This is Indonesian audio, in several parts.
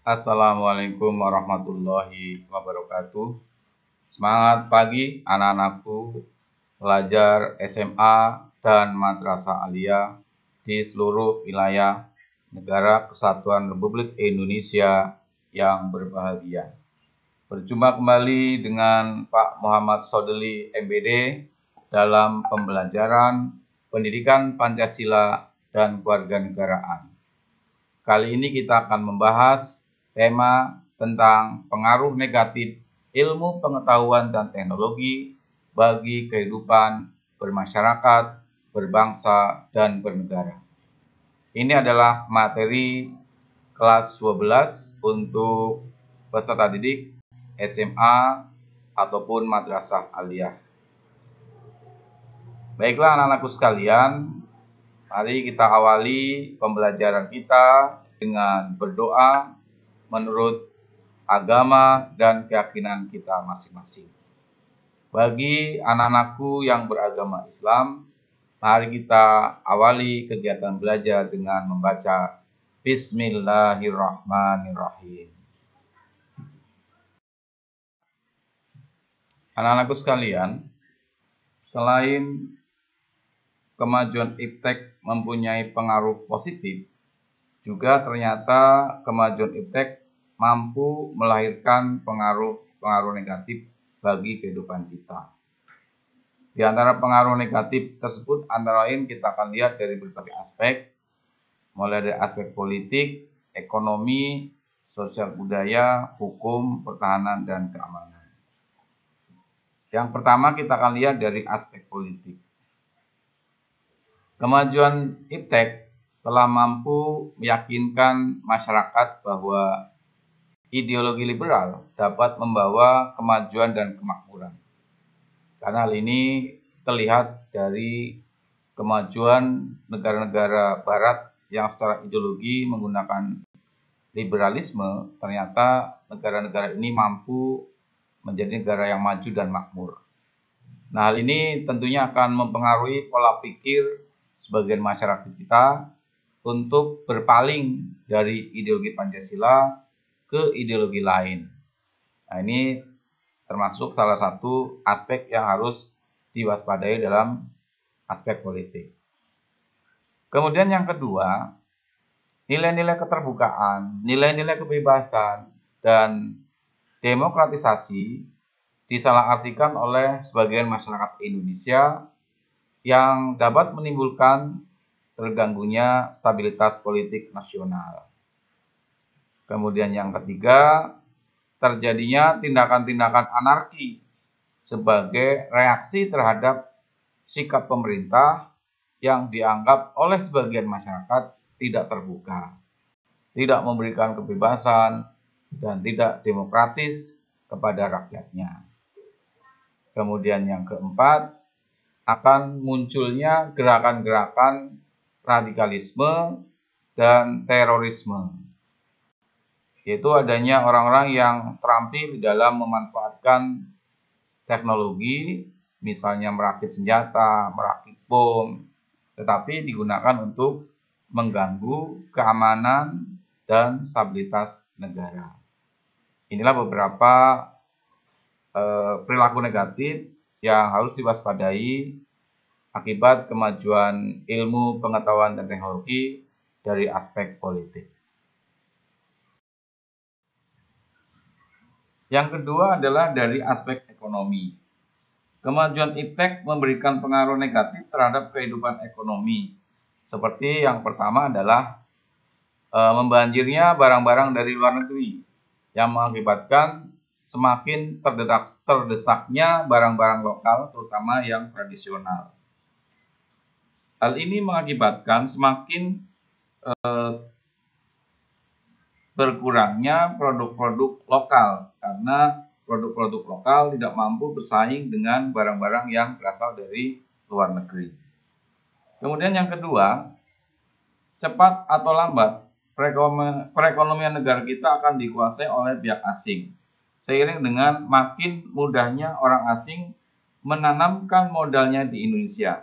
Assalamualaikum warahmatullahi wabarakatuh. Semangat pagi anak-anakku, pelajar SMA dan Madrasah Aliyah di seluruh wilayah Negara Kesatuan Republik Indonesia yang berbahagia. Berjumpa kembali dengan Pak Muhammad Sodeli MPD dalam pembelajaran Pendidikan Pancasila dan Kewarganegaraan. Kali ini kita akan membahas tema tentang pengaruh negatif ilmu pengetahuan dan teknologi bagi kehidupan bermasyarakat, berbangsa, dan bernegara. Ini adalah materi kelas 12 untuk peserta didik SMA ataupun Madrasah Aliyah. Baiklah anak-anakku sekalian, mari kita awali pembelajaran kita dengan berdoa menurut agama dan keyakinan kita masing-masing. Bagi anak-anakku yang beragama Islam, mari kita awali kegiatan belajar dengan membaca Bismillahirrahmanirrahim. Anak-anakku sekalian, selain kemajuan iptek mempunyai pengaruh positif, juga ternyata kemajuan iptek mampu melahirkan pengaruh negatif bagi kehidupan kita. Di antara pengaruh negatif tersebut antara lain kita akan lihat dari berbagai aspek, mulai dari aspek politik, ekonomi, sosial budaya, hukum, pertahanan, dan keamanan. Yang pertama kita akan lihat dari aspek politik. Kemajuan iptek telah mampu meyakinkan masyarakat bahwa ideologi liberal dapat membawa kemajuan dan kemakmuran. Karena hal ini terlihat dari kemajuan negara-negara barat yang secara ideologi menggunakan liberalisme, ternyata negara-negara ini mampu menjadi negara yang maju dan makmur. Nah, hal ini tentunya akan mempengaruhi pola pikir sebagian masyarakat kita untuk berpaling dari ideologi Pancasila ke ideologi lain. Nah, ini termasuk salah satu aspek yang harus diwaspadai dalam aspek politik. Kemudian yang kedua, nilai-nilai keterbukaan, nilai-nilai kebebasan, dan demokratisasi disalahartikan oleh sebagian masyarakat Indonesia yang dapat menimbulkan terganggunya stabilitas politik nasional. Kemudian yang ketiga, terjadinya tindakan-tindakan anarki sebagai reaksi terhadap sikap pemerintah yang dianggap oleh sebagian masyarakat tidak terbuka, tidak memberikan kebebasan, dan tidak demokratis kepada rakyatnya. Kemudian yang keempat, akan munculnya gerakan-gerakan radikalisme dan terorisme, yaitu adanya orang-orang yang terampil dalam memanfaatkan teknologi, misalnya merakit senjata, merakit bom, tetapi digunakan untuk mengganggu keamanan dan stabilitas negara. Inilah beberapa perilaku negatif yang harus diwaspadai akibat kemajuan ilmu pengetahuan dan teknologi dari aspek politik. Yang kedua adalah dari aspek ekonomi. Kemajuan iptek memberikan pengaruh negatif terhadap kehidupan ekonomi. Seperti yang pertama adalah membanjirnya barang-barang dari luar negeri yang mengakibatkan semakin terdesaknya barang-barang lokal, terutama yang tradisional. Hal ini mengakibatkan semakin berkurangnya produk-produk lokal, karena produk-produk lokal tidak mampu bersaing dengan barang-barang yang berasal dari luar negeri. Kemudian yang kedua, cepat atau lambat perekonomian negara kita akan dikuasai oleh pihak asing, seiring dengan makin mudahnya orang asing menanamkan modalnya di Indonesia,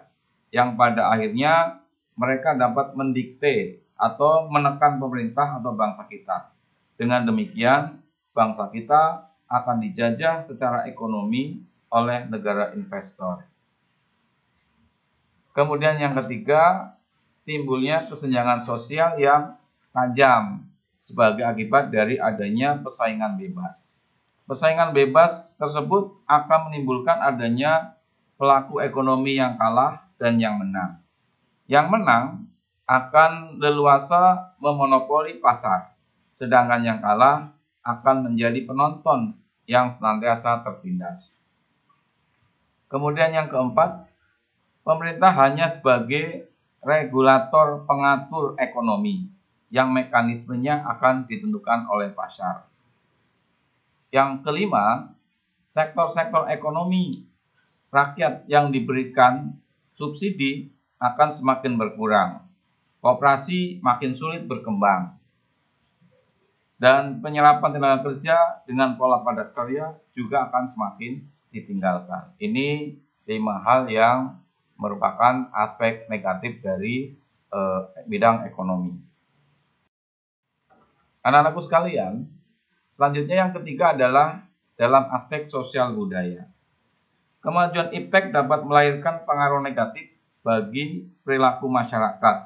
yang pada akhirnya mereka dapat mendikte atau menekan pemerintah atau bangsa kita. Dengan demikian, bangsa kita akan dijajah secara ekonomi oleh negara investor. Kemudian yang ketiga, timbulnya kesenjangan sosial yang tajam sebagai akibat dari adanya persaingan bebas. Persaingan bebas tersebut akan menimbulkan adanya pelaku ekonomi yang kalah dan yang menang. Yang menang akan leluasa memonopoli pasar, sedangkan yang kalah akan menjadi penonton yang senantiasa tertindas. Kemudian yang keempat, pemerintah hanya sebagai regulator pengatur ekonomi yang mekanismenya akan ditentukan oleh pasar. Yang kelima, sektor-sektor ekonomi rakyat yang diberikan subsidi akan semakin berkurang. Koperasi makin sulit berkembang. Dan penyerapan tenaga kerja dengan pola padat karya juga akan semakin ditinggalkan. Ini 5 hal yang merupakan aspek negatif dari bidang ekonomi. Anak-anakku sekalian, selanjutnya yang ketiga adalah dalam aspek sosial budaya. Kemajuan iptek dapat melahirkan pengaruh negatif bagi perilaku masyarakat.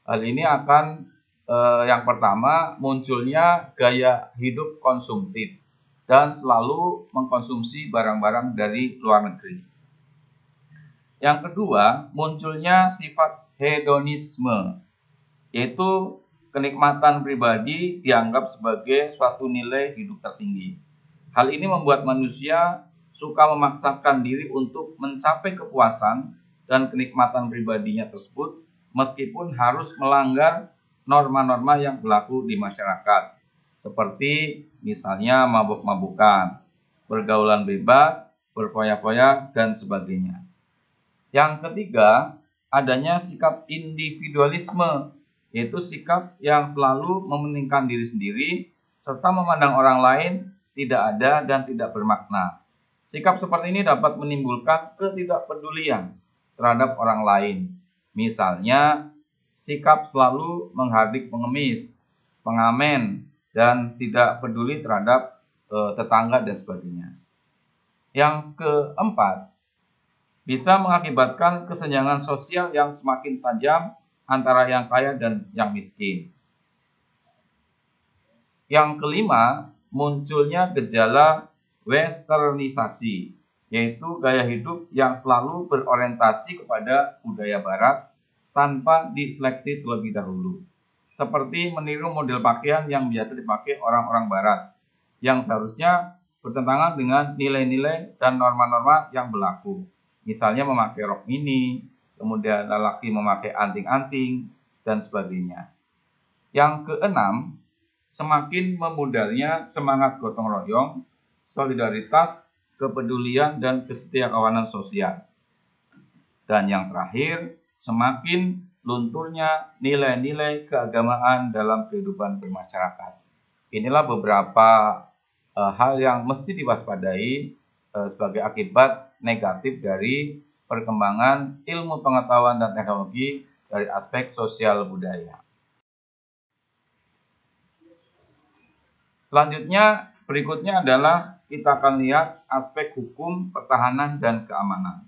Hal ini akan yang pertama, munculnya gaya hidup konsumtif dan selalu mengkonsumsi barang-barang dari luar negeri. Yang kedua, munculnya sifat hedonisme, yaitu kenikmatan pribadi dianggap sebagai suatu nilai hidup tertinggi. Hal ini membuat manusia suka memaksakan diri untuk mencapai kepuasan dan kenikmatan pribadinya tersebut meskipun harus melanggar norma-norma yang berlaku di masyarakat, seperti misalnya mabuk-mabukan, pergaulan bebas, berfoya-foya, dan sebagainya. Yang ketiga, adanya sikap individualisme, yaitu sikap yang selalu mementingkan diri sendiri serta memandang orang lain tidak ada dan tidak bermakna. Sikap seperti ini dapat menimbulkan ketidakpedulian terhadap orang lain. Misalnya, sikap selalu menghardik pengemis, pengamen, dan tidak peduli terhadap tetangga dan sebagainya. Yang keempat, bisa mengakibatkan kesenjangan sosial yang semakin tajam antara yang kaya dan yang miskin. Yang kelima, munculnya gejala westernisasi, yaitu gaya hidup yang selalu berorientasi kepada budaya barat tanpa diseleksi terlebih dahulu. Seperti meniru model pakaian yang biasa dipakai orang-orang barat, yang seharusnya bertentangan dengan nilai-nilai dan norma-norma yang berlaku. Misalnya memakai rok mini, kemudian lelaki memakai anting-anting, dan sebagainya. Yang keenam, semakin memudarnya semangat gotong royong, solidaritas, kepedulian, dan kesetiakawanan sosial. Dan yang terakhir, semakin lunturnya nilai-nilai keagamaan dalam kehidupan bermasyarakat. Inilah beberapa hal yang mesti diwaspadai sebagai akibat negatif dari perkembangan ilmu pengetahuan dan teknologi dari aspek sosial budaya. Selanjutnya, berikutnya adalah kita akan lihat aspek hukum, pertahanan, dan keamanan.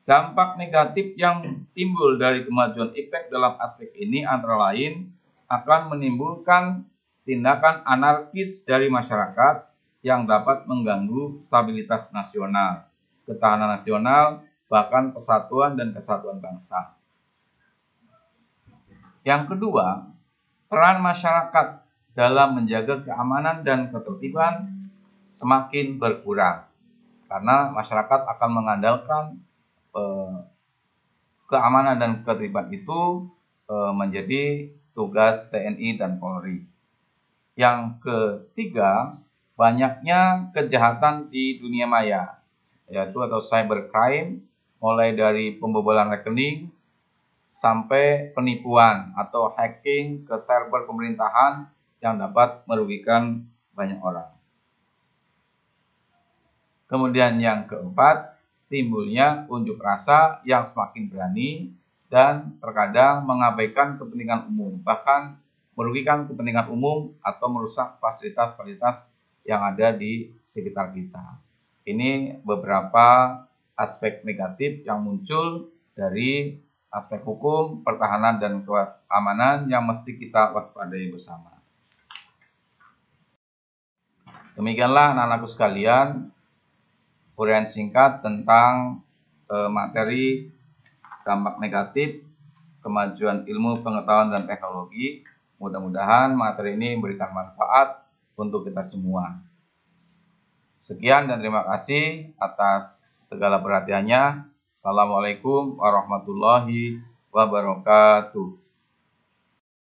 Dampak negatif yang timbul dari kemajuan iptek dalam aspek ini antara lain akan menimbulkan tindakan anarkis dari masyarakat yang dapat mengganggu stabilitas nasional, ketahanan nasional, bahkan persatuan dan kesatuan bangsa. Yang kedua, peran masyarakat dalam menjaga keamanan dan ketertiban semakin berkurang, karena masyarakat akan mengandalkan keamanan dan ketertiban itu menjadi tugas TNI dan Polri. Yang ketiga, banyaknya kejahatan di dunia maya, yaitu atau cybercrime, mulai dari pembobolan rekening sampai penipuan atau hacking ke server pemerintahan yang dapat merugikan banyak orang. Kemudian yang keempat, timbulnya unjuk rasa yang semakin berani dan terkadang mengabaikan kepentingan umum, bahkan merugikan kepentingan umum atau merusak fasilitas-fasilitas yang ada di sekitar kita. Ini beberapa aspek negatif yang muncul dari aspek hukum, pertahanan, dan keamanan yang mesti kita waspadai bersama. Demikianlah anak-anakku sekalian, uraian singkat tentang materi dampak negatif kemajuan ilmu pengetahuan dan teknologi. Mudah-mudahan materi ini memberikan manfaat untuk kita semua. Sekian dan terima kasih atas segala perhatiannya. Assalamualaikum warahmatullahi wabarakatuh.